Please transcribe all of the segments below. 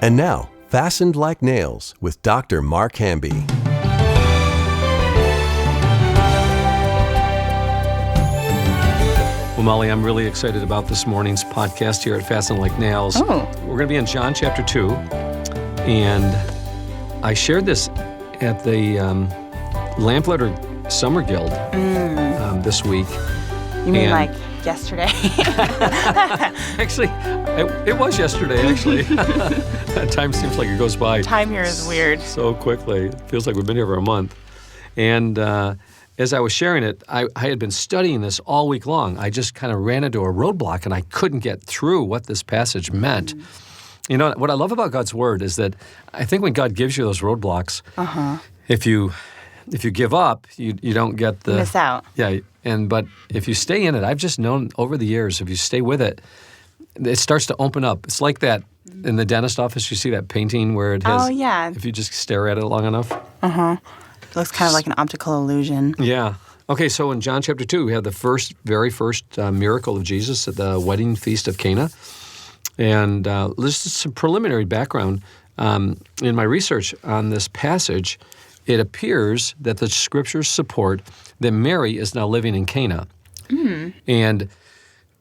And now, Fastened Like Nails with Dr. Mark Hamby. Well, Molly, I'm really excited about this morning's podcast here at Fastened Like Nails. Oh. We're going to be in John chapter 2, and I shared this at the Lamplighter Summer Guild this week. You mean like yesterday? Actually, it was yesterday, actually. Time seems like it goes by. Time here is weird. So quickly. It feels like we've been here for a month. And as I was sharing it, I had been studying this all week long. I just kind of ran into a roadblock, and I couldn't get through what this passage meant. You know, what I love about God's Word is that I think when God gives you those roadblocks, if you give up, you don't get the... Miss out. Yeah, but if you stay in it, I've just known over the years, if you stay with it, it starts to open up. It's like that in the dentist office, you see that painting where it has... Oh, yeah. If you just stare at it long enough. It looks kind of like an optical illusion. Yeah. Okay, so in John chapter 2, we have the very first miracle of Jesus at the wedding feast of Cana. And this is some preliminary background. In my research on this passage, it appears that the scriptures support that Mary is now living in Cana. And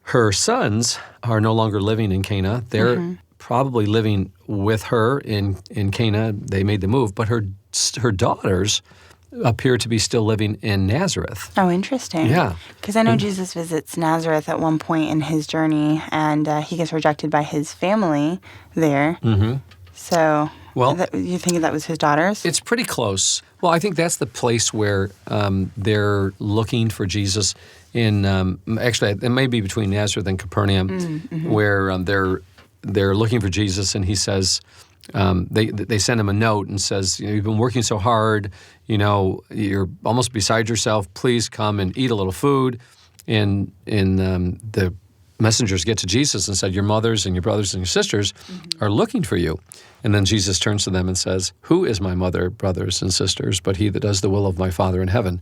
her sons are no longer living in Cana. They're probably living with her in Cana. They made the move. But her daughters appear to be still living in Nazareth. Oh, interesting. Yeah. Because I know Jesus visits Nazareth at one point in his journey, and he gets rejected by his family there. So... Well, you think that was his daughters? It's pretty close. Well, I think that's the place where they're looking for Jesus in, actually, it may be between Nazareth and Capernaum, where they're looking for Jesus, and he says, they send him a note and says, you've been working so hard, you're almost beside yourself, please come and eat a little food. And the messengers get to Jesus and said, your mothers and your brothers and your sisters are looking for you. And then Jesus turns to them and says, who is my mother, brothers, and sisters, but he that does the will of my Father in heaven?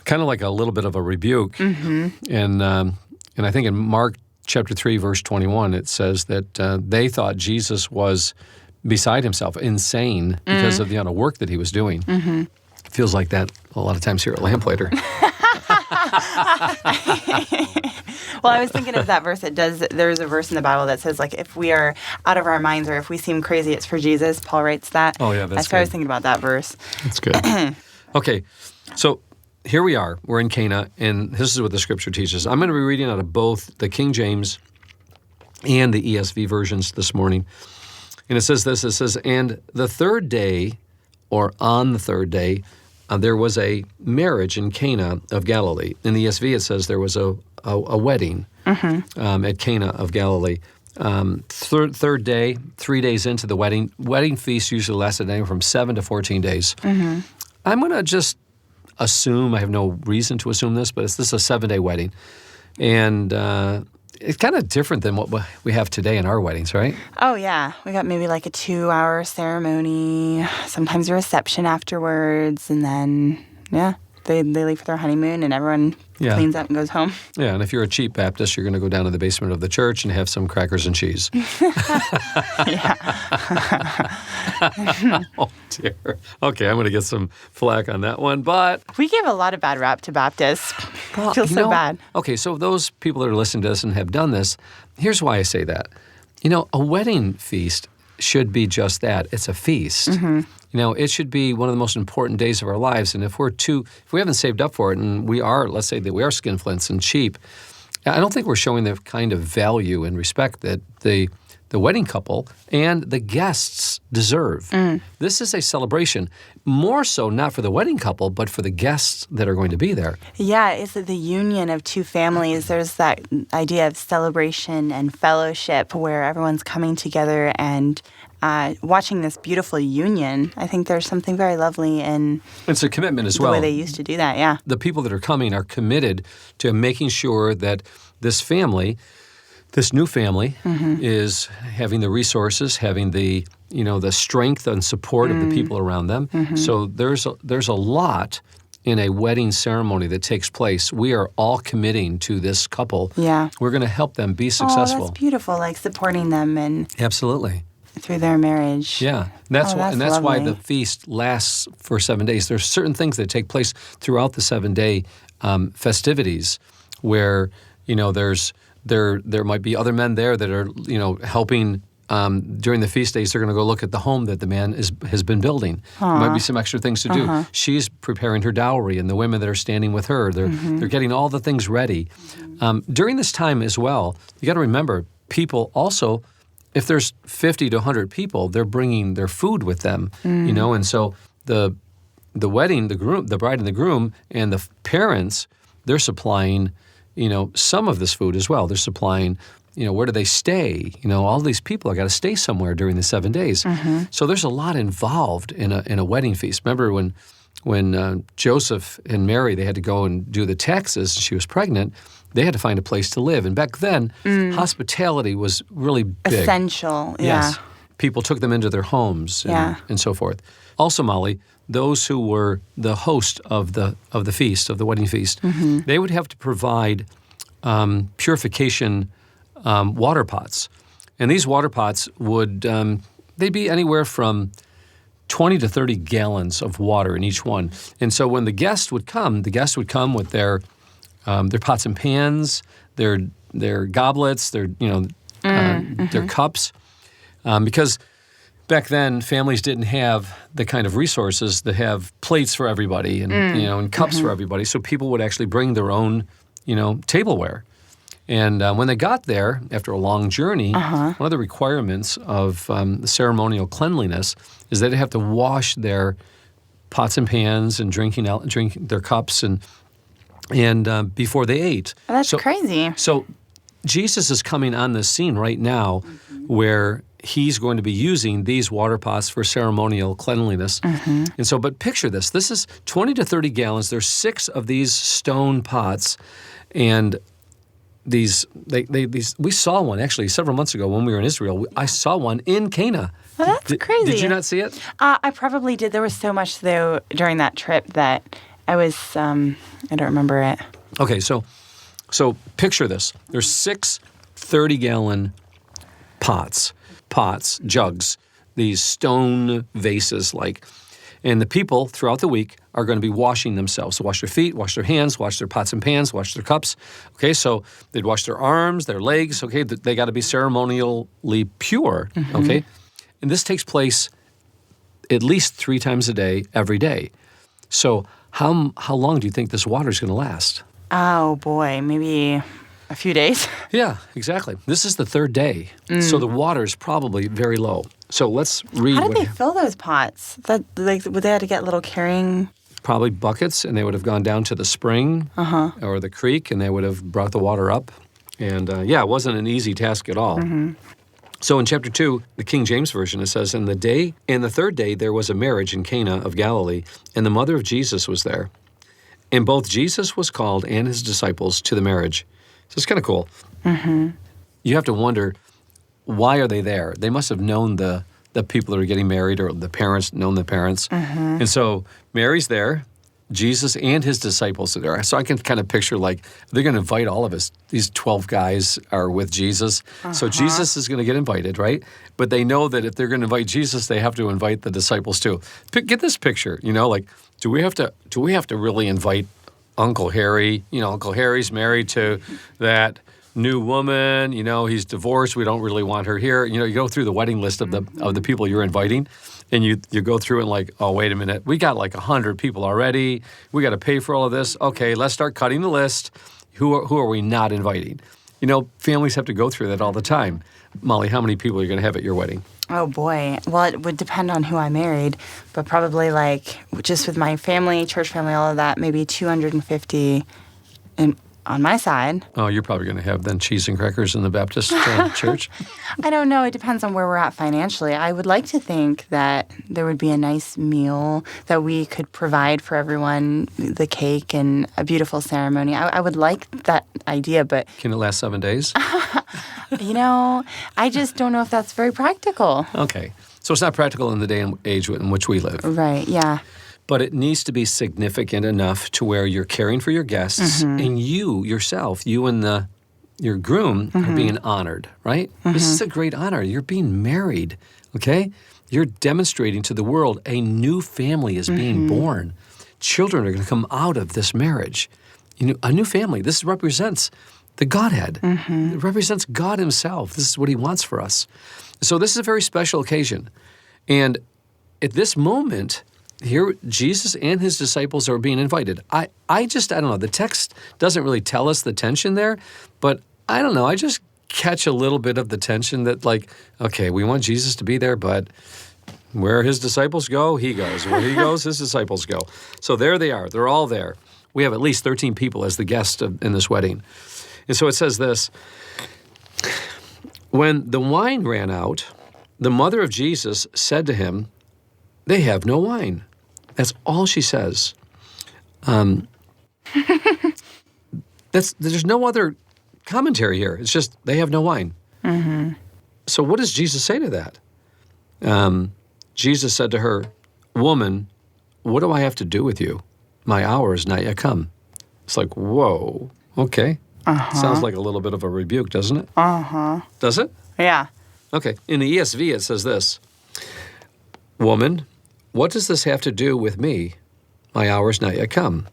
Kind of like a little bit of a rebuke. And I think in Mark chapter 3, verse 21, it says that they thought Jesus was beside himself, insane, because of the amount of work that he was doing. Feels like that a lot of times here at Lamplighter. Well, I was thinking of that verse. There's a verse in the Bible that says, like, if we are out of our minds or if we seem crazy, it's for Jesus. Paul writes that. Oh, yeah, that's good. I was thinking about that verse. That's good. Okay, so here we are. We're in Cana, and this is what the Scripture teaches. I'm going to be reading out of both the King James and the ESV versions this morning. And it says this. It says, and the third day, or on the third day, there was a marriage in Cana of Galilee. In the ESV, it says there was a wedding at Cana of Galilee. Third day, 3 days into the wedding. Wedding feast usually lasted anywhere from 7 to 14 days. I'm going to just assume, I have no reason to assume this, but this is a 7-day wedding. And it's kind of different than what we have today in our weddings, right? Oh, yeah. We got maybe like a 2-hour ceremony, sometimes a reception afterwards, and then, they leave for their honeymoon, and everyone cleans up and goes home. Yeah, and if you're a cheap Baptist, you're going to go down to the basement of the church and have some crackers and cheese. Oh, dear. Okay, I'm going to get some flack on that one, but... We give a lot of bad rap to Baptists. Well, feels so bad. Okay, so those people that are listening to this and have done this, here's why I say that. A wedding feast should be just that. It's a feast. It should be one of the most important days of our lives. And if we haven't saved up for it, and let's say that we are skinflints and cheap, I don't think we're showing the kind of value and respect that the wedding couple and the guests deserve. This is a celebration, more so not for the wedding couple, but for the guests that are going to be there. Yeah, it's the union of two families. There's that idea of celebration and fellowship where everyone's coming together and watching this beautiful union. I think there's something very lovely in it's a commitment as well. The way they used to do that, yeah. The people that are coming are committed to making sure that this new family is having the resources, having the strength and support of the people around them. So there's a lot in a wedding ceremony that takes place. We are all committing to this couple. Yeah. We're going to help them be successful. Oh, that's beautiful, like supporting them and... Absolutely. through their marriage. Yeah, that's why lovely. the feast lasts for 7 days. There's certain things that take place throughout the 7-day festivities, where there might be other men there that are helping. During the feast days, they're going to go look at the home that the man has been building. There might be some extra things to do. She's preparing her dowry, and the women that are standing with her, they're getting all the things ready. During this time as well, you got to remember, people also, if there's 50 to 100 people, they're bringing their food with them, and so the wedding, the bride and the groom, and the parents, they're supplying, some of this food as well. They're supplying. Where do they stay? All these people are got to stay somewhere during the 7 days. So there's a lot involved in a wedding feast. Remember when Joseph and Mary, they had to go and do the taxes, she was pregnant, they had to find a place to live. And back then, hospitality was really big. Essential, yeah. Yes. People took them into their homes and so forth. Also, Molly, those who were the host of the feast, of the wedding feast, they would have to provide purification water pots. And these water pots would, they'd be anywhere from 20 to 30 gallons of water in each one. And so when the guest would come with their pots and pans, their goblets, their cups, because back then families didn't have the kind of resources that have plates for everybody and cups for everybody. So people would actually bring their own, tableware. And when they got there, after a long journey, one of the requirements of the ceremonial cleanliness is that they have to wash their pots and pans and drink their cups and before they ate. Oh, that's crazy. So Jesus is coming on this scene right now where he's going to be using these water pots for ceremonial cleanliness. And so, but picture this. This is 20 to 30 gallons. There's 6 of these stone pots, and we saw one actually several months ago when we were in Israel. I saw one in Cana. Well, that's crazy. Did you not see it? I probably did. There was so much though during that trip that I was I don't remember it. Okay, so picture this. There's 6 30-gallon pots, jugs, these stone vases and the people throughout the week are going to be washing themselves. So wash their feet, wash their hands, wash their pots and pans, wash their cups. Okay, so they'd wash their arms, their legs. Okay, they got to be ceremonially pure. Okay, and this takes place at least 3 times a day, every day. So how long do you think this water is going to last? Oh boy, maybe a few days. Yeah, exactly. This is the 3rd day, so the water is probably very low. So let's read. How did they fill those pots? Would they have to get little carrying? Probably buckets, and they would have gone down to the spring or the creek, and they would have brought the water up. And it wasn't an easy task at all. So in chapter 2, the King James Version, it says, "And the 3rd day there was a marriage in Cana of Galilee, and the mother of Jesus was there. And both Jesus was called and his disciples to the marriage." So it's kind of cool. You have to wonder, why are they there? They must have known the people that are getting married, or the parents known the parents. And so Mary's there, Jesus and his disciples are there. So I can kind of picture they're going to invite all of us. These 12 guys are with Jesus. So Jesus is going to get invited, right? But they know that if they're going to invite Jesus, they have to invite the disciples too. Get this picture, do we have to really invite Uncle Harry? Uncle Harry's married to that new woman, he's divorced, we don't really want her here. You go through the wedding list of the people you're inviting, and you go through and oh, wait a minute, we got 100 people already. We got to pay for all of this. Okay, let's start cutting the list. Who are we not inviting? Families have to go through that all the time. Molly, how many people are you going to have at your wedding? Oh boy. Well, it would depend on who I married, but probably just with my family, church family, all of that, maybe 250 on my side. Oh, you're probably going to have then cheese and crackers in the Baptist church? I don't know. It depends on where we're at financially. I would like to think that there would be a nice meal that we could provide for everyone, the cake and a beautiful ceremony. I would like that idea, but... Can it last 7 days? I just don't know if that's very practical. Okay. So it's not practical in the day and age in which we live. Right, yeah. But it needs to be significant enough to where you're caring for your guests, and you yourself, you and your groom are being honored, right? This is a great honor. You're being married, okay? You're demonstrating to the world a new family is being born. Children are going to come out of this marriage. A new family. This represents the Godhead. It represents God himself. This is what he wants for us. So this is a very special occasion. And at this moment, here Jesus and his disciples are being invited. I don't know. The text doesn't really tell us the tension there, but I don't know. I just catch a little bit of the tension that okay, we want Jesus to be there, but where his disciples go, he goes. Where he goes, his disciples go. So there they are. They're all there. We have at least 13 people as the guests in this wedding. And so it says this, when the wine ran out, the mother of Jesus said to him, they have no wine. That's all she says. There's no other commentary here. It's just they have no wine. So what does Jesus say to that? Jesus said to her, woman, what do I have to do with you? My hour is not yet come. It's like, whoa, okay. Sounds like a little bit of a rebuke, doesn't it? Does it? Yeah. Okay. In the ESV, it says this, woman, what does this have to do with me? My hour is not yet come.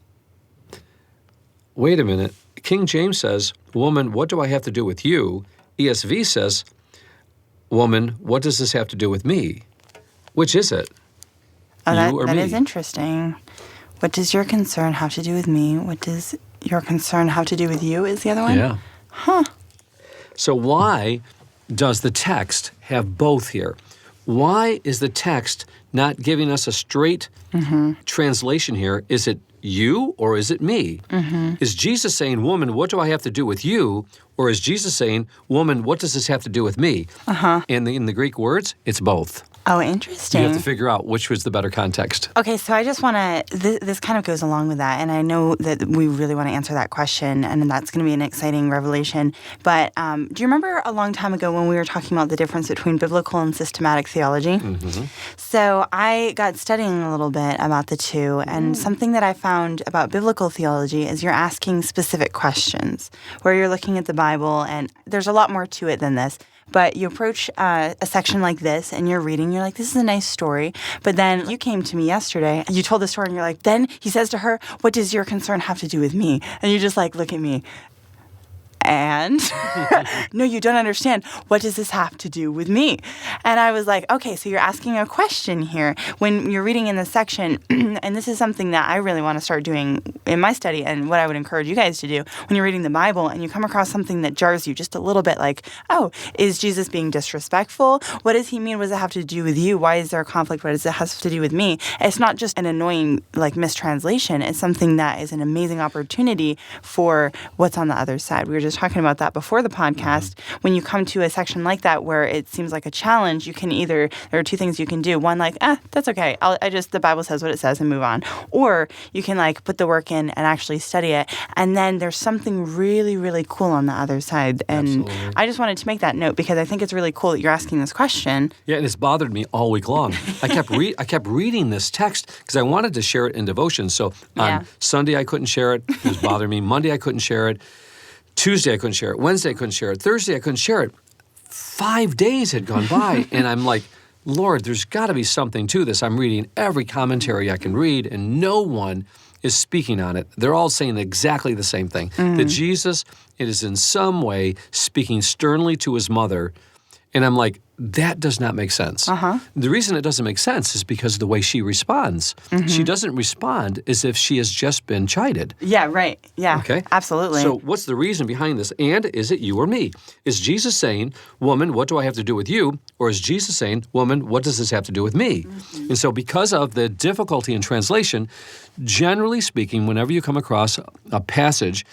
Wait a minute. King James says, woman, what do I have to do with you? ESV says, woman, what does this have to do with me? Which is it? You or me? That is interesting. What does your concern have to do with me? What does your concern have to do with you is the other one? Yeah. Huh. So why does the text have both here? Why is the text not giving us a straight translation here? Is it you or is it me? Is Jesus saying, woman, what do I have to do with you? Or is Jesus saying, woman, what does this have to do with me? And in the Greek words, it's both. Oh, interesting. You have to figure out which was the better context. Okay, so I just want to, this kind of goes along with that, and I know that we really want to answer that question, and that's going to be an exciting revelation. But do you remember a long time ago when we were talking about the difference between biblical and systematic theology? So I got studying a little bit about the two, and something that I found about biblical theology is you're asking specific questions, where you're looking at the Bible, and there's a lot more to it than this. But you approach a section like this and you're reading, you're like, this is a nice story. But then you came to me yesterday, you told the story and you're like, then he says to her, what does your concern have to do with me? And you just look at me. And no, you don't understand. What does this have to do with me? And I was like, okay, so you're asking a question here. When you're reading in this section, and this is something that I really want to start doing in my study and what I would encourage you guys to do, when you're reading the Bible and you come across something that jars you just a little bit oh, is Jesus being disrespectful? What does he mean? What does it have to do with you? Why is there a conflict? What does it have to do with me? It's not just an annoying mistranslation. It's something that is an amazing opportunity for what's on the other side. We were just talking about that before the podcast. When you come to a section like that where it seems like a challenge, you can there are two things you can do. One, that's okay. The Bible says what it says and move on. Or you can put the work in and actually study it. And then there's something really, really cool on the other side. And Absolutely. I just wanted to make that note because I think it's really cool that you're asking this question. Yeah, and it's bothered me all week long. I kept reading this text because I wanted to share it in devotion. So on Sunday I couldn't share it. It was bothering me. Monday I couldn't share it. Tuesday I couldn't share it. Wednesday I couldn't share it. Thursday I couldn't share it. 5 days had gone by, and I'm like, Lord, there's got to be something to this. I'm reading every commentary I can read, and no one is speaking on it. They're all saying exactly the same thing, that Jesus, it is in some way speaking sternly to his mother, and I'm like, that does not make sense. The reason it doesn't make sense is because of the way she responds. She doesn't respond as if she has just been chided. Yeah, right. Yeah, okay? Absolutely. So what's the reason behind this? And is it you or me? Is Jesus saying, woman, what do I have to do with you? Or is Jesus saying, woman, what does this have to do with me? And so because of the difficulty in translation, generally speaking, whenever you come across a passage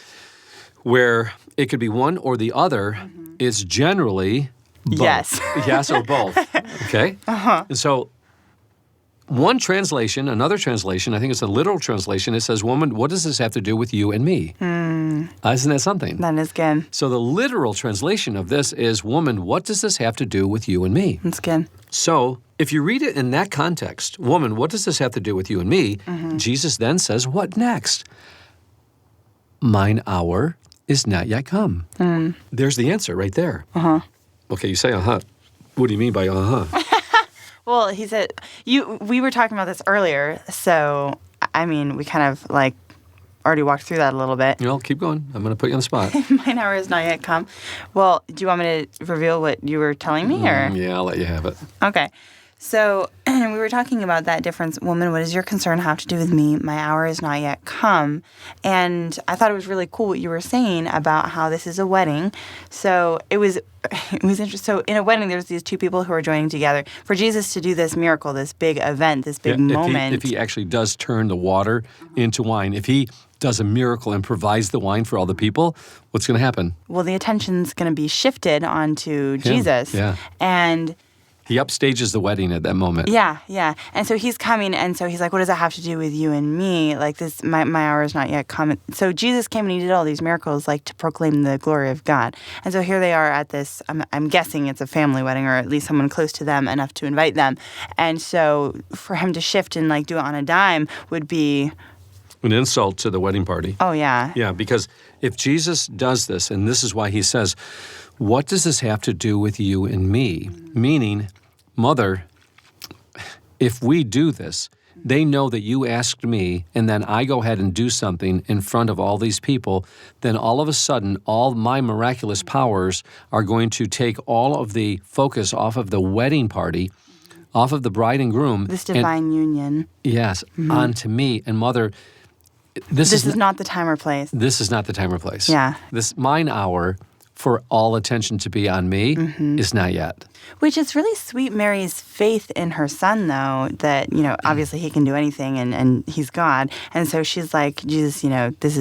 where it could be one or the other, it's generally both. Yes. Yes or both. Okay? And so one translation, another translation, I think it's a literal translation, it says, woman, what does this have to do with you and me? Isn't that something? That is good. So the literal translation of this is, woman, what does this have to do with you and me? That's good. So if you read it in that context, woman, what does this have to do with you and me? Jesus then says, what next? Mine hour is not yet come. There's the answer right there. Okay, you say, What do you mean by Well, he said, we were talking about this earlier, so, I mean, we kind of, like, already walked through that a little bit. Keep going. I'm going to put you on the spot. Mine hour has not yet come. Well, do you want me to reveal what you were telling me, or? Yeah, I'll let you have it. Okay. So we were talking about that difference. Woman, what does your concern have to do with me? My hour is not yet come. And I thought it was really cool what you were saying about how this is a wedding. So it was interesting. So in a wedding, there's these two people who are joining together. For Jesus to do this miracle, this big event, this big moment. If he actually does turn the water into wine, if he does a miracle and provides the wine for all the people, what's going to happen? Well, the attention's going to be shifted onto Jesus. Yeah. And he upstages the wedding at that moment. Yeah. And so he's coming, and so he's like, what does that have to do with you and me? Like, this, my hour is not yet come. So Jesus came and he did all these miracles, like, to proclaim the glory of God. And so here they are at this, I'm guessing it's a family wedding, or at least someone close to them enough to invite them. And so for him to shift and, like, do it on a dime would be an insult to the wedding party. Oh, yeah. Yeah, because if Jesus does this, and this is why he says, what does this have to do with you and me? Meaning, Mother, if we do this, they know that you asked me, and then I go ahead and do something in front of all these people, then all of a sudden, all my miraculous powers are going to take all of the focus off of the wedding party, off of the bride and groom. This divine union. Yes, onto me. And Mother, this is not the time or place. This is not the time or place. Yeah. This mine hour for all attention to be on me is not yet. Which is really sweet, Mary's faith in her son, though, that, obviously he can do anything and he's God. And so she's like, Jesus, this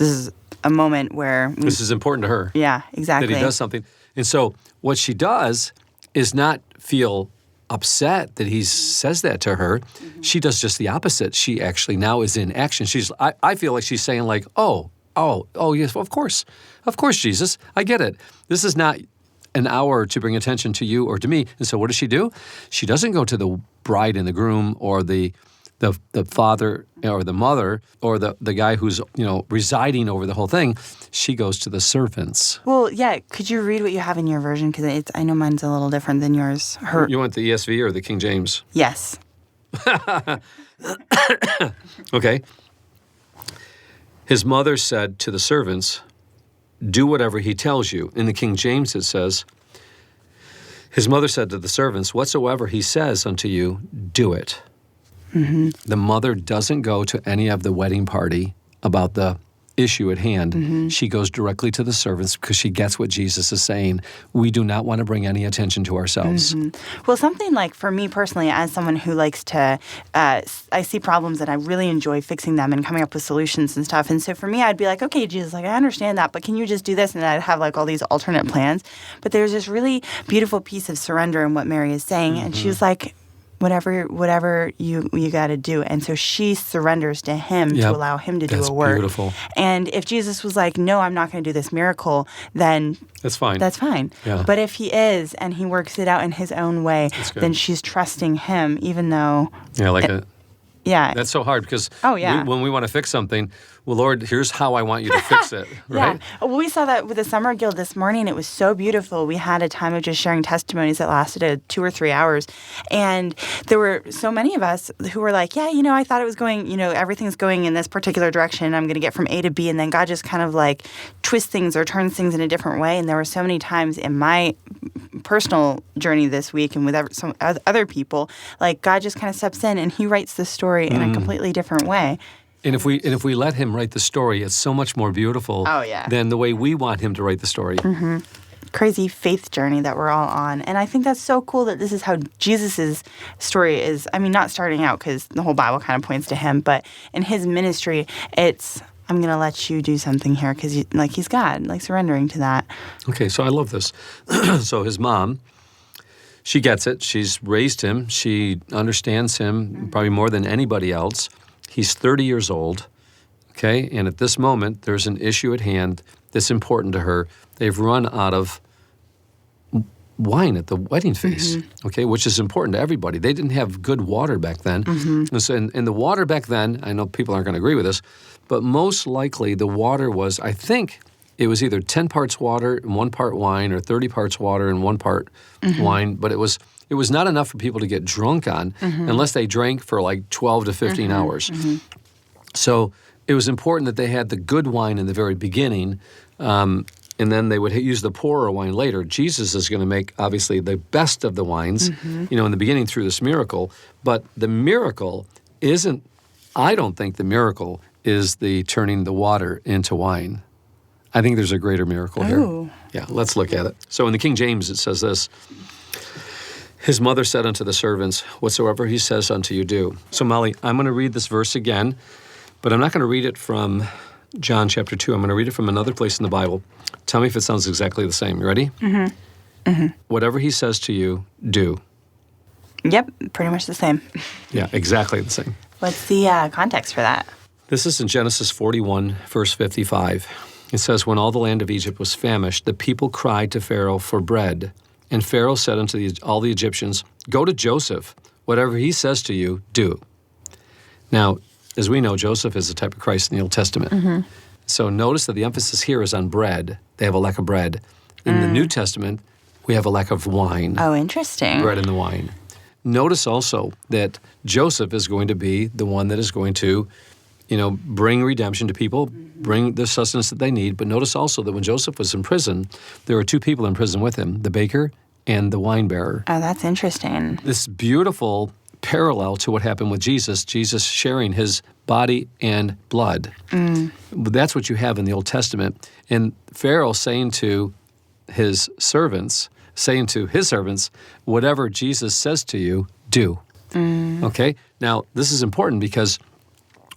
is a moment where... This is important to her. Yeah, exactly. That he does something. And so what she does is not feel upset that he says that to her. She does just the opposite. She actually now is in action. I feel like she's saying like, oh, yes, of course, Jesus, I get it. This is not an hour to bring attention to you or to me. And so what does she do? She doesn't go to the bride and the groom or the father or the mother or the guy who's, residing over the whole thing. She goes to the servants. Well, yeah. Could you read what you have in your version? Because I know mine's a little different than yours. You want the ESV or the King James? Yes. Okay. His mother said to the servants, do whatever he tells you. In the King James it says, his mother said to the servants, whatsoever he says unto you, do it. The mother doesn't go to any of the wedding party about the issue at hand. She goes directly to the servants because she gets what Jesus is saying. We do not want to bring any attention to ourselves. Well, something like, for me personally, as someone who likes to, I see problems and I really enjoy fixing them and coming up with solutions and stuff. And so for me, I'd be like, okay, Jesus, like, I understand that, but can you just do this? And I'd have like all these alternate plans. But there's this really beautiful piece of surrender in what Mary is saying. And she was like, whatever you got to do. And so she surrenders to him to allow him to do a work. That's beautiful. And if Jesus was like, no, I'm not going to do this miracle, then that's fine. That's fine. Yeah. But if he is and he works it out in his own way, then she's trusting him, even though... Yeah, like it. Yeah. That's so hard because when we want to fix something, well, Lord, here's how I want you to fix it, right? Yeah. Well, we saw that with the Summer Guild this morning. It was so beautiful. We had a time of just sharing testimonies that lasted 2 or 3 hours. And there were so many of us who were like, yeah, I thought it was going, everything's going in this particular direction. I'm going to get from A to B. And then God just kind of like twists things or turns things in a different way. And there were so many times in my personal journey this week and with some other people, like God just kind of steps in and he writes the story in a completely different way. And if we let him write the story, it's so much more beautiful than the way we want him to write the story. Crazy faith journey that we're all on. And I think that's so cool that this is how Jesus's story is. I mean, not starting out because the whole Bible kind of points to him, but in his ministry, it's, I'm going to let you do something here because he's God, like surrendering to that. Okay, so I love this. So his mom, she gets it. She's raised him. She understands him probably more than anybody else. He's 30 years old, okay? And at this moment, there's an issue at hand that's important to her. They've run out of wine at the wedding feast, okay, which is important to everybody. They didn't have good water back then. And so, and the water back then, I know people aren't going to agree with this, but most likely the water was, I think, it was either 10 parts water and 1 part wine or 30 parts water and 1 part wine, but it was it was not enough for people to get drunk on unless they drank for like 12 to 15 hours. So it was important that they had the good wine in the very beginning, and then they would use the poorer wine later. Jesus is going to make, obviously, the best of the wines, in the beginning through this miracle. But the miracle isn't, I don't think the miracle is the turning the water into wine. I think there's a greater miracle here. Yeah, let's look at it. So in the King James, it says this. His mother said unto the servants, whatsoever he says unto you, do. So Molly, I'm going to read this verse again, but I'm not going to read it from John chapter 2. I'm going to read it from another place in the Bible. Tell me if it sounds exactly the same. You ready? Whatever he says to you, do. Yep, pretty much the same. Yeah, exactly the same. What's the context for that? This is in Genesis 41, verse 55. It says, when all the land of Egypt was famished, the people cried to Pharaoh for bread. And Pharaoh said unto all the Egyptians, go to Joseph. Whatever he says to you, do. Now, as we know, Joseph is a type of Christ in the Old Testament. So notice that the emphasis here is on bread. They have a lack of bread. In the New Testament, we have a lack of wine. Oh, interesting. Bread and the wine. Notice also that Joseph is going to be the one that is going to bring redemption to people, bring the sustenance that they need. But notice also that when Joseph was in prison, there were two people in prison with him, the baker and the wine bearer. Oh, that's interesting. This beautiful parallel to what happened with Jesus sharing his body and blood. That's what you have in the Old Testament. And Pharaoh saying to his servants, whatever Jesus says to you, do. Okay? Now, this is important because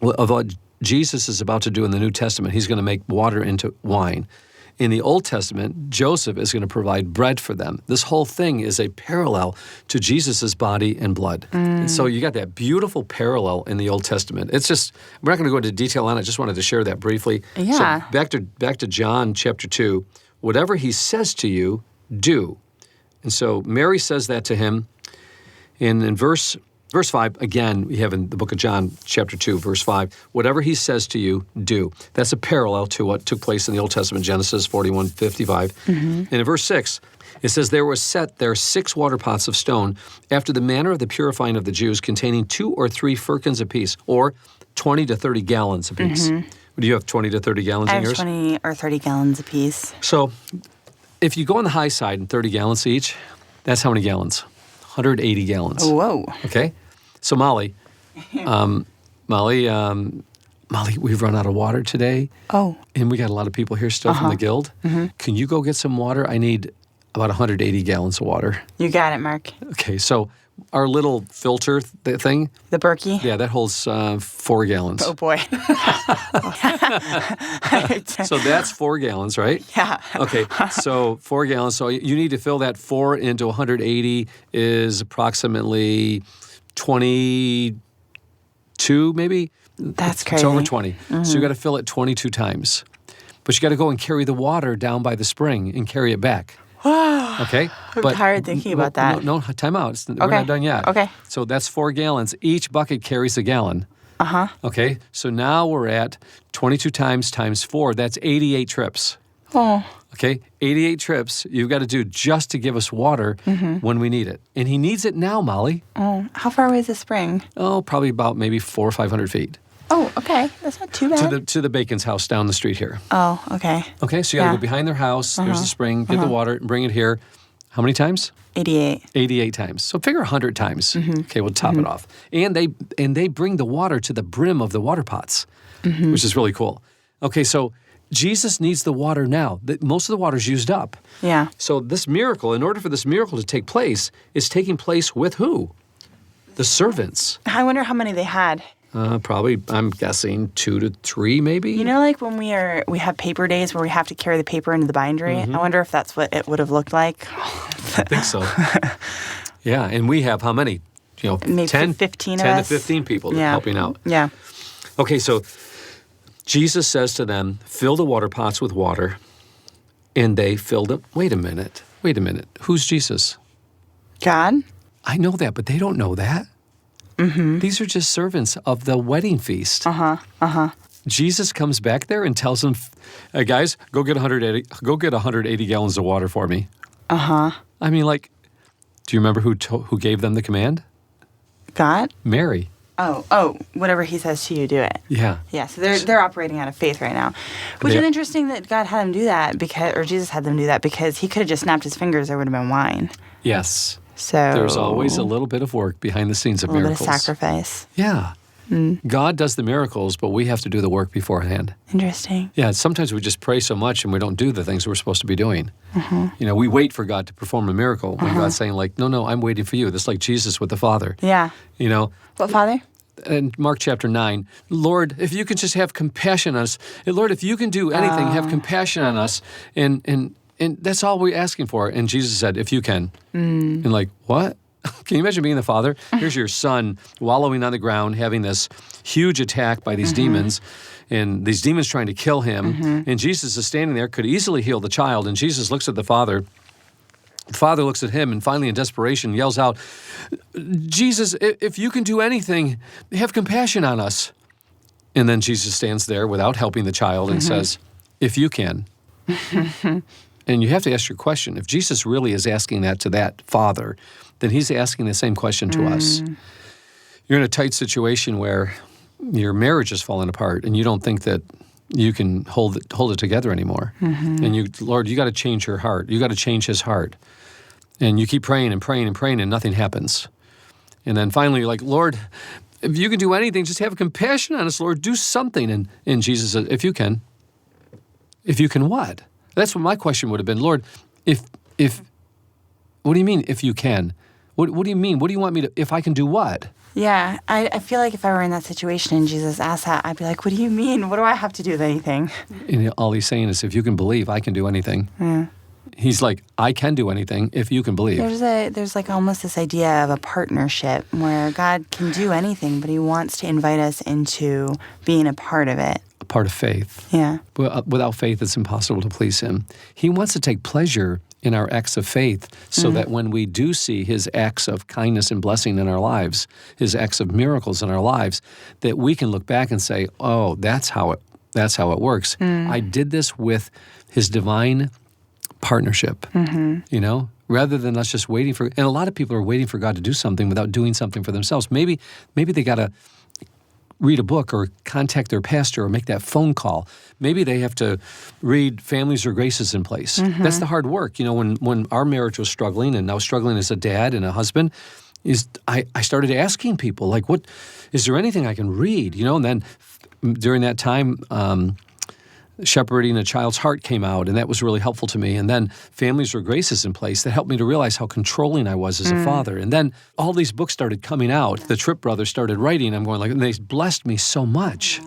of what Jesus is about to do in the New Testament. He's going to make water into wine. In the Old Testament, Joseph is going to provide bread for them. This whole thing is a parallel to Jesus' body and blood. And so you got that beautiful parallel in the Old Testament. It's just, we're not going to go into detail on it. I just wanted to share that briefly. Yeah. So back to John chapter 2. Whatever he says to you, do. And so Mary says that to him. And in verse 5, again, we have in the book of John, chapter 2, verse 5, whatever he says to you, do. That's a parallel to what took place in the Old Testament, Genesis 41, 55. And in verse 6, it says, there were set there 6 water pots of stone, after the manner of the purifying of the Jews, containing 2 or 3 firkins apiece, or 20 to 30 gallons apiece. Do you have 20 to 30 gallons in yours? I have 20 or 30 gallons apiece. So if you go on the high side and 30 gallons each, that's how many gallons? 180 gallons. Whoa. Okay? So Molly, we've run out of water today. Oh. And we got a lot of people here still from the guild. Can you go get some water? I need about 180 gallons of water. You got it, Mark. Okay, so our little filter thing. The Berkey? Yeah, that holds 4 gallons. Oh, boy. So that's 4 gallons, right? Yeah. Okay, so 4 gallons. So you need to fill that 4 into 180 is approximately 22 maybe? That's It's crazy. over 20. So you got to fill it 22 times. But you got to go and carry the water down by the spring and carry it back. Okay? I'm tired thinking about that. No, time out. We're not done yet. Okay. So that's 4 gallons. Each bucket carries a gallon. Okay? So now we're at 22 times 4. That's 88 trips. Oh. Okay? 88 trips you've got to do just to give us water when we need it. And he needs it now, Molly. Oh. How far away is the spring? Oh, probably about maybe 400 or 500 feet. Oh, okay. That's not too bad. To the Bacon's house down the street here. Oh, okay. Okay, so you got to go behind their house. There's the spring. Get the water and bring it here. How many times? 88. 88 times. So figure 100 times. Okay, we'll top it off. And they bring the water to the brim of the water pots, which is really cool. Okay, so Jesus needs the water now. Most of the water's used up. Yeah. So this miracle, in order for this miracle to take place, is taking place with who? The servants. I wonder how many they had. Probably, I'm guessing 2 to 3 maybe. You know, like when we have paper days where we have to carry the paper into the bindery? I wonder if that's what it would have looked like. I think so. Yeah, and we have how many? Maybe 10, 15 of 10 us. to 15 people helping out. Yeah. Okay, so Jesus says to them, fill the water pots with water, and they filled them. Wait a minute. Who's Jesus? God? I know that, but they don't know that. These are just servants of the wedding feast. Jesus comes back there and tells them, hey guys, go get 180 gallons of water for me. I mean, like, Do you remember who gave them the command? God? Mary. Oh, whatever he says to you, do it. Yeah. Yeah, so they're operating out of faith right now. Which is interesting that God had them do that, or Jesus had them do that, because he could have just snapped his fingers, there would have been wine. Yes. So there's always a little bit of work behind the scenes of miracles. miracles. A little bit of sacrifice. Yeah. God does the miracles, but we have to do the work beforehand. Interesting. Yeah, sometimes we just pray so much and we don't do the things we're supposed to be doing. We wait for God to perform a miracle when God's saying like, no, I'm waiting for you. That's like Jesus with the Father. Yeah. What Father? In Mark chapter 9, Lord, if you can just have compassion on us. Lord, if you can do anything, have compassion on us. And that's all we're asking for. And Jesus said, if you can. And like, what? Can you imagine being the Father? Here's your son wallowing on the ground, having this huge attack by these demons, and these demons trying to kill him. And Jesus is standing there, could easily heal the child. And Jesus looks at the Father. The Father looks at him and finally in desperation yells out, Jesus, if you can do anything, have compassion on us. And then Jesus stands there without helping the child and says, if you can. And you have to ask your question. If Jesus really is asking that to that Father, then he's asking the same question to us. You're in a tight situation where your marriage has fallen apart and you don't think that you can hold it together anymore. And Lord, you got to change her heart. You got to change his heart. And you keep praying and praying and praying and nothing happens. And then finally you're like, Lord, if you can do anything, just have compassion on us, Lord, do something. And Jesus says, if you can what? That's what my question would have been. Lord, if what do you mean if you can? What do you mean? What do you want me to, if I can do what? Yeah, I feel like if I were in that situation and Jesus asked that, I'd be like, what do you mean? What do I have to do with anything? And all he's saying is, if you can believe, I can do anything. Yeah. He's like, I can do anything if you can believe. There's like almost this idea of a partnership where God can do anything, but he wants to invite us into being a part of it. A part of faith. Yeah. Without faith, it's impossible to please him. He wants to take pleasure in our acts of faith so that when we do see his acts of kindness and blessing in our lives, his acts of miracles in our lives, that we can look back and say, oh, that's how it works. I did this with his divine partnership, rather than us just waiting for, and a lot of people are waiting for God to do something without doing something for themselves. Maybe they got to read a book or contact their pastor or make that phone call. Maybe they have to read Families or Graces in Place. That's the hard work. When our marriage was struggling and I was struggling as a dad and a husband, I started asking people, like, what, is there anything I can read? And then during that time, Shepherding a Child's Heart came out, and that was really helpful to me. And then Families or Graces in Place, that helped me to realize how controlling I was as a father. And then all these books started coming out. The Tripp brothers started writing. I'm going like, and they blessed me so much.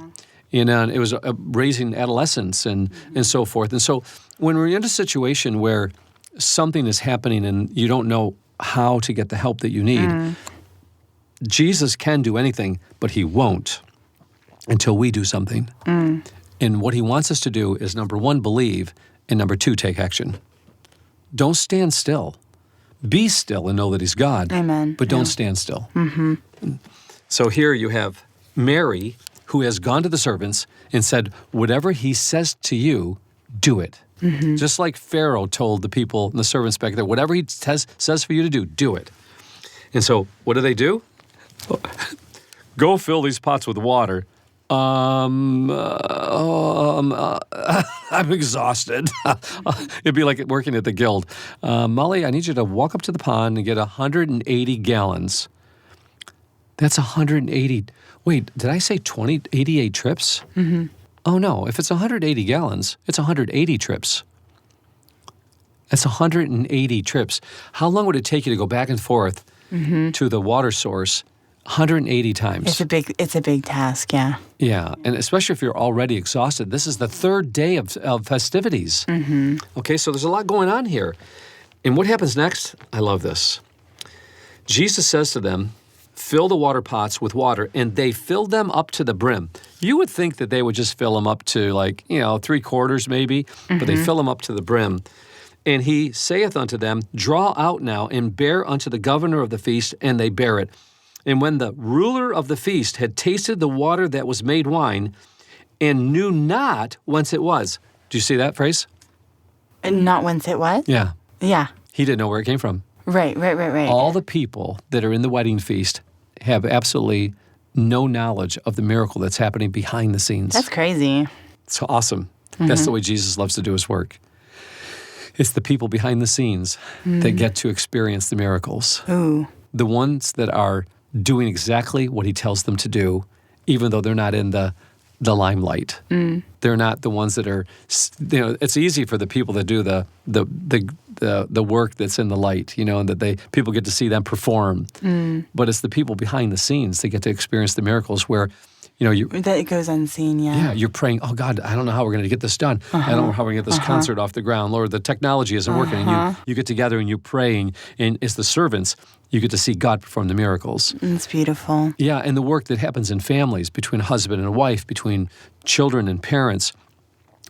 And it was raising adolescents and so forth. And so when we're in a situation where something is happening and you don't know how to get the help that you need, Jesus can do anything, but he won't until we do something. And what he wants us to do is, number one, believe, and number two, take action. Don't stand still. Be still and know that he's God. Amen. But don't stand still. So here you have Mary, who has gone to the servants and said, whatever he says to you, do it. Just like Pharaoh told the people and the servants back there, whatever he says for you to do it. And so what do? Go fill these pots with water. I'm exhausted. It'd be like working at the guild. Molly, I need you to walk up to the pond and get 180 gallons. That's 180. Wait, did I say 88 trips? Oh, no. If it's 180 gallons, it's 180 trips. That's 180 trips. How long would it take you to go back and forth to the water source 180 times? It's a big task, yeah. Yeah, and especially if you're already exhausted. This is the third day of festivities. Okay, so there's a lot going on here. And what happens next? I love this. Jesus says to them, fill the water pots with water, and they filled them up to the brim. You would think that they would just fill them up to 3/4 maybe, but they fill them up to the brim. And he saith unto them, draw out now and bear unto the governor of the feast, and they bear it. And when the ruler of the feast had tasted the water that was made wine and knew not whence it was. Do you see that phrase? And not whence it was? Yeah. Yeah. He didn't know where it came from. Right. All the people that are in the wedding feast have absolutely no knowledge of the miracle that's happening behind the scenes. That's crazy. It's awesome. That's the way Jesus loves to do his work. It's the people behind the scenes that get to experience the miracles. Ooh. The ones that are doing exactly what he tells them to do, even though they're not in the limelight. They're not the ones that are, it's easy for the people that do the work that's in the light, and that people get to see them perform. But it's the people behind the scenes that get to experience the miracles where, that it goes unseen, Yeah, you're praying, oh God, I don't know how we're going to get this done. I don't know how we're going to get this concert off the ground. Lord, the technology isn't working. And you get together and you pray, and as the servants, you get to see God perform the miracles. It's beautiful. Yeah, and the work that happens in families, between a husband and a wife, between children and parents,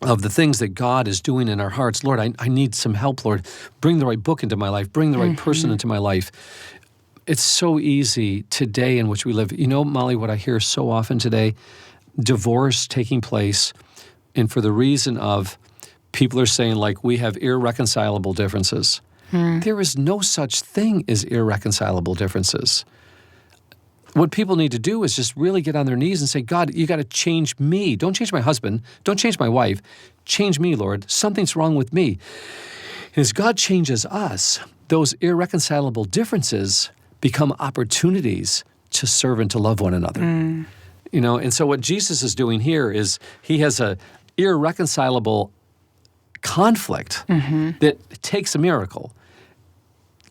of the things that God is doing in our hearts. Lord, I need some help, Lord. Bring the right book into my life. Bring the right person into my life. It's so easy today in which we live. Molly, what I hear so often today, divorce taking place, and for the reason of people are saying, like, we have irreconcilable differences. There is no such thing as irreconcilable differences. What people need to do is just really get on their knees and say, God, you got to change me. Don't change my husband. Don't change my wife. Change me, Lord. Something's wrong with me. And as God changes us, those irreconcilable differences become opportunities to serve and to love one another. And so what Jesus is doing here is he has a irreconcilable conflict that takes a miracle.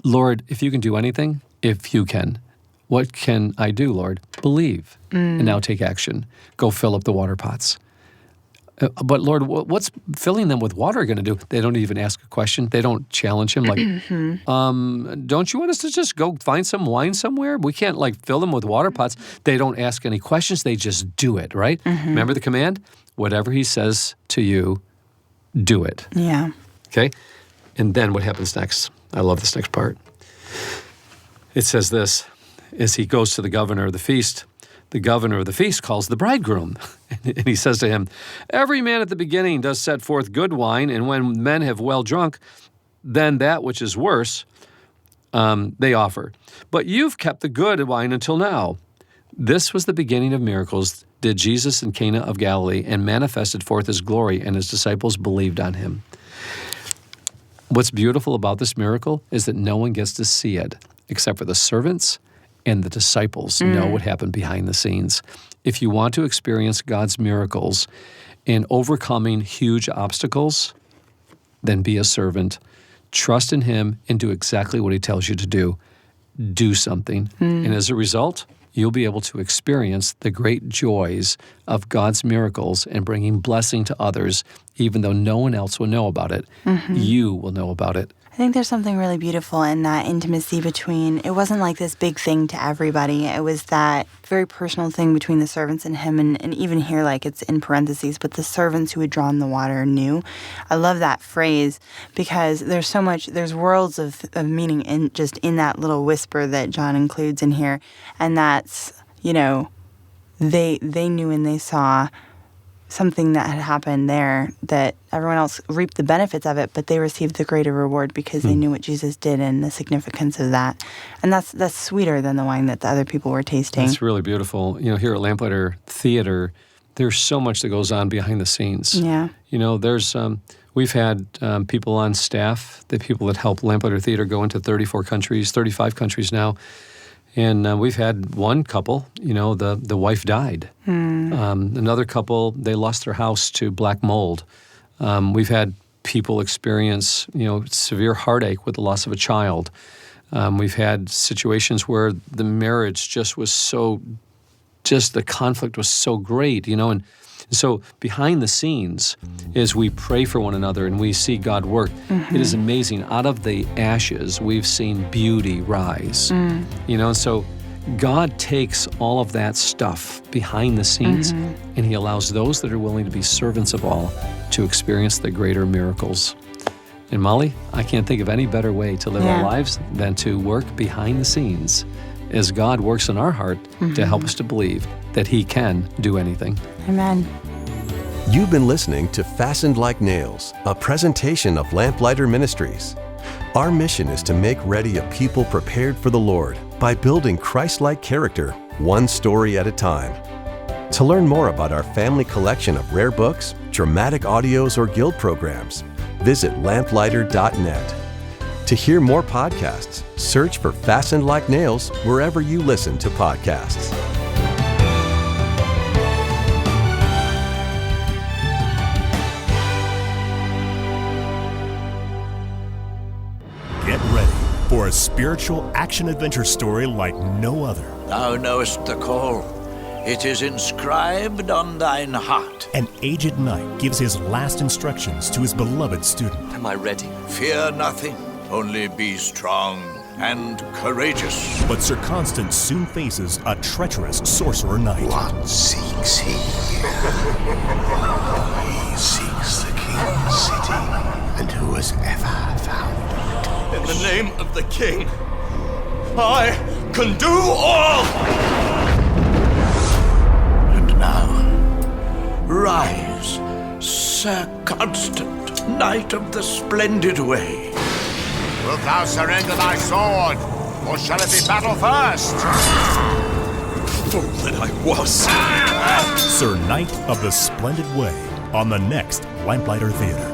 Lord, if you can do anything, if you can, what can I do, Lord? Believe, and now take action. Go fill up the water pots. But Lord, what's filling them with water going to do? They don't even ask a question. They don't challenge him like, don't you want us to just go find some wine somewhere? We can't fill them with water pots. They don't ask any questions. They just do it, right? Remember the command? Whatever he says to you, do it. Yeah. Okay? And then what happens next? I love this next part. It says this, as he goes to the governor of the feast calls the bridegroom, and he says to him, every man at the beginning does set forth good wine, and when men have well drunk, then that which is worse they offer. But you've kept the good wine until now. This was the beginning of miracles did Jesus in Cana of Galilee, and manifested forth his glory, and his disciples believed on him. What's beautiful about this miracle is that no one gets to see it except for the servants and the disciples know what happened behind the scenes. If you want to experience God's miracles in overcoming huge obstacles, then be a servant. Trust in him and do exactly what he tells you to do. Do something. And as a result, you'll be able to experience the great joys of God's miracles and bringing blessing to others, even though no one else will know about it. You will know about it. I think there's something really beautiful in that intimacy between, it wasn't like this big thing to everybody. It was that very personal thing between the servants and him. And even here, it's in parentheses, but the servants who had drawn the water knew. I love that phrase because there's worlds of meaning in that little whisper that John includes in here. And that's, they knew and they saw something that had happened there that everyone else reaped the benefits of it, but they received the greater reward because they knew what Jesus did and the significance of that. And that's sweeter than the wine that the other people were tasting. It's really beautiful. Here at Lamplighter Theater, there's so much that goes on behind the scenes. Yeah. There's we've had people on staff, the people that help Lamplighter Theater go into 35 countries now. And we've had one couple, the wife died. Another couple, they lost their house to black mold. We've had people experience, severe heartache with the loss of a child. We've had situations where the marriage the conflict was so great, and so behind the scenes, as we pray for one another and we see God work, it is amazing. Out of the ashes, we've seen beauty rise. And so God takes all of that stuff behind the scenes, and he allows those that are willing to be servants of all to experience the greater miracles. And Molly, I can't think of any better way to live our lives than to work behind the scenes as God works in our heart to help us to believe that he can do anything. Amen. You've been listening to Fastened Like Nails, a presentation of Lamplighter Ministries. Our mission is to make ready a people prepared for the Lord by building Christ-like character, one story at a time. To learn more about our family collection of rare books, dramatic audios, or guild programs, visit lamplighter.net. To hear more podcasts, search for Fastened Like Nails wherever you listen to podcasts. Get ready for a spiritual action-adventure story like no other. Thou knowest the call. It is inscribed on thine heart. An aged knight gives his last instructions to his beloved student. Am I ready? Fear nothing, only be strong and courageous. But Sir Constant soon faces a treacherous sorcerer knight. What seeks he here? He seeks the king's city. And who has ever found it? In the name of the king, I can do all! And now, rise, Sir Constant, Knight of the Splendid Way. Wilt thou surrender thy sword, or shall it be battle first? Fool that I was! Sir Knight of the Splendid Way on the next Lamplighter Theater.